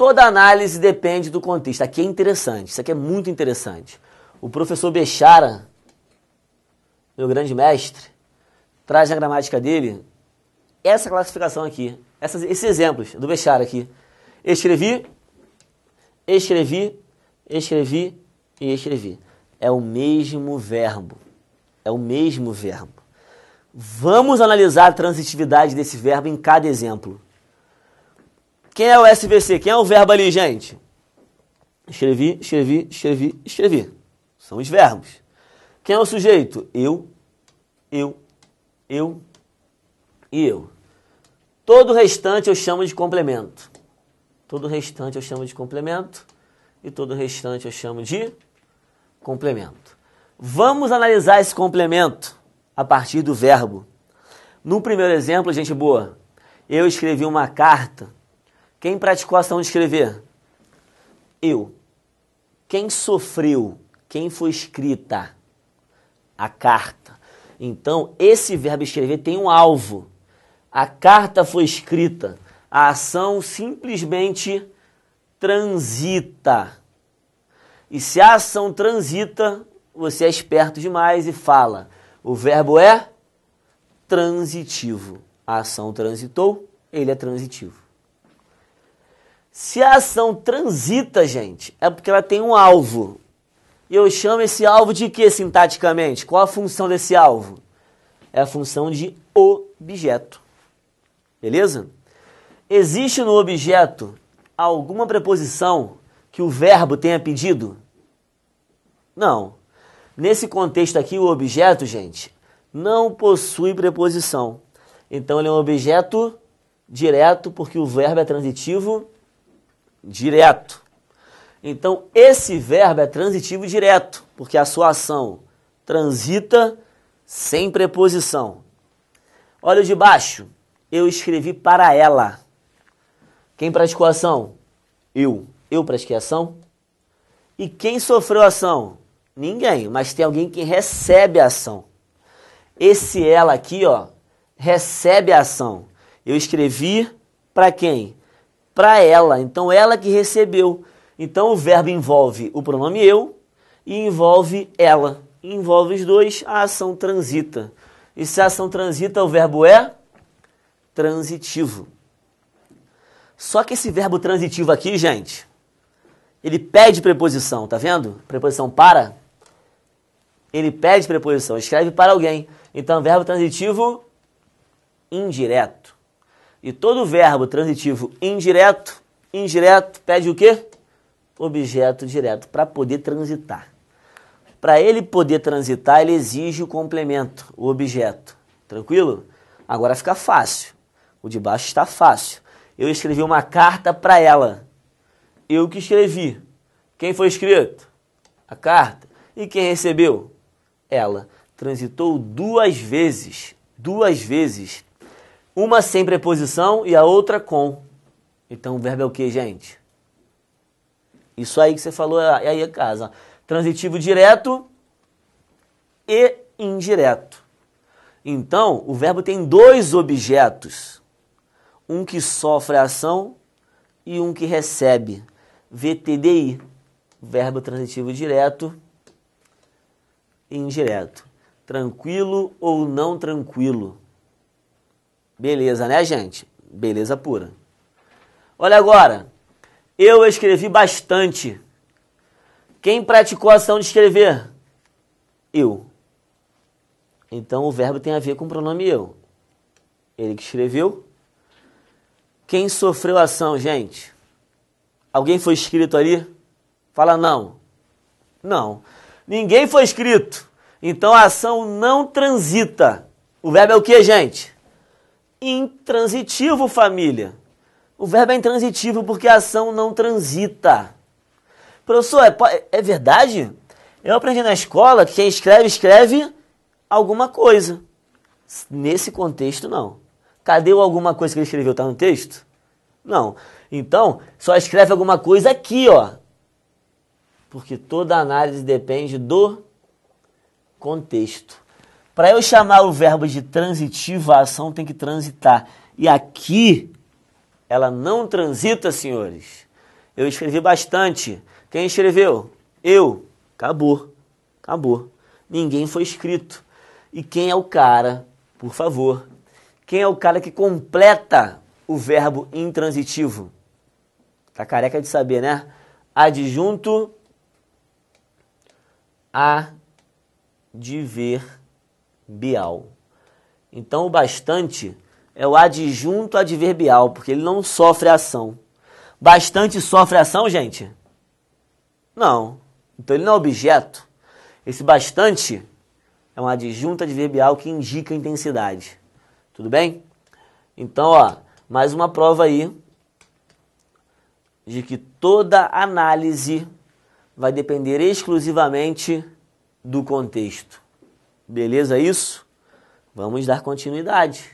Toda análise depende do contexto. Aqui é interessante, isso aqui é muito interessante. O professor Bechara, meu grande mestre, traz na gramática dele essa classificação aqui, esses exemplos do Bechara aqui. Escrevi, escrevi, escrevi e escrevi. É o mesmo verbo. É o mesmo verbo. Vamos analisar a transitividade desse verbo em cada exemplo. Quem é o SVC? Quem é o verbo ali, gente? Escrevi, escrevi, escrevi, escrevi. São os verbos. Quem é o sujeito? Eu e eu. Todo o restante eu chamo de complemento. Todo o restante eu chamo de complemento. E todo o restante eu chamo de complemento. Vamos analisar esse complemento a partir do verbo. No primeiro exemplo, gente boa, eu escrevi uma carta. Quem praticou a ação de escrever? Eu. Quem sofreu? Quem foi escrita? A carta. Então, esse verbo escrever tem um alvo. A carta foi escrita. A ação simplesmente transita. E se a ação transita, você é esperto demais e fala. O verbo é transitivo. A ação transitou, ele é transitivo. Se a ação transita, gente, é porque ela tem um alvo. E eu chamo esse alvo de quê, sintaticamente? Qual a função desse alvo? É a função de objeto. Beleza? Existe no objeto alguma preposição que o verbo tenha pedido? Não. Nesse contexto aqui, o objeto, gente, não possui preposição. Então, ele é um objeto direto, porque o verbo é transitivo direto. Então, esse verbo é transitivo direto, porque a sua ação transita sem preposição. Olha o de baixo. Eu escrevi para ela. Quem praticou a ação? Eu. Eu pratiquei a ação. E quem sofreu a ação? Ninguém, mas tem alguém que recebe a ação. Esse ela aqui, ó, recebe a ação. Eu escrevi para quem? Para ela. Então, ela que recebeu. Então, o verbo envolve o pronome eu e envolve ela. Envolve os dois, a ação transita. E se a ação transita, o verbo é transitivo. Só que esse verbo transitivo aqui, gente, ele pede preposição, tá vendo? Preposição para. Ele pede preposição, escreve para alguém. Então, verbo transitivo indireto. E todo verbo transitivo indireto, pede o quê? Objeto direto, para poder transitar. Para ele poder transitar, ele exige o complemento, o objeto. Tranquilo? Agora fica fácil. O de baixo está fácil. Eu escrevi uma carta para ela. Eu que escrevi. Quem foi escrito? A carta. E quem recebeu? Ela. Transitou duas vezes. Duas vezes. Uma sem preposição e a outra com. Então o verbo é o que, gente? Isso aí que você falou aí é casa. Transitivo direto e indireto. Então, o verbo tem dois objetos. Um que sofre a ação e um que recebe. VTDI. Verbo transitivo direto e indireto. Tranquilo ou não tranquilo. Beleza, né, gente? Beleza pura. Olha agora. Eu escrevi bastante. Quem praticou a ação de escrever? Eu. Então, o verbo tem a ver com o pronome eu. Ele que escreveu. Quem sofreu a ação, gente? Alguém foi escrito ali? Fala não. Não. Ninguém foi escrito. Então, a ação não transita. O verbo é o que, gente? Intransitivo, família. O verbo é intransitivo porque a ação não transita. Professor, é verdade? Eu aprendi na escola que quem escreve, escreve alguma coisa. Nesse contexto, não. Cadê o alguma coisa que ele escreveu? Está no texto? Não. Então, só escreve alguma coisa aqui, ó. Porque toda análise depende do contexto. Para eu chamar o verbo de transitivo, a ação tem que transitar. E aqui, ela não transita, senhores. Eu escrevi bastante. Quem escreveu? Eu. Acabou. Acabou. Ninguém foi escrito. E quem é o cara, por favor? Quem é o cara que completa o verbo intransitivo? Tá careca de saber, né? Adjunto adverbial. Então o bastante é o adjunto adverbial, porque ele não sofre ação. Bastante sofre ação, gente? Não. Então ele não é objeto. Esse bastante é um adjunto adverbial que indica intensidade. Tudo bem? Então, ó, mais uma prova aí de que toda análise vai depender exclusivamente do contexto. Beleza isso? Vamos dar continuidade.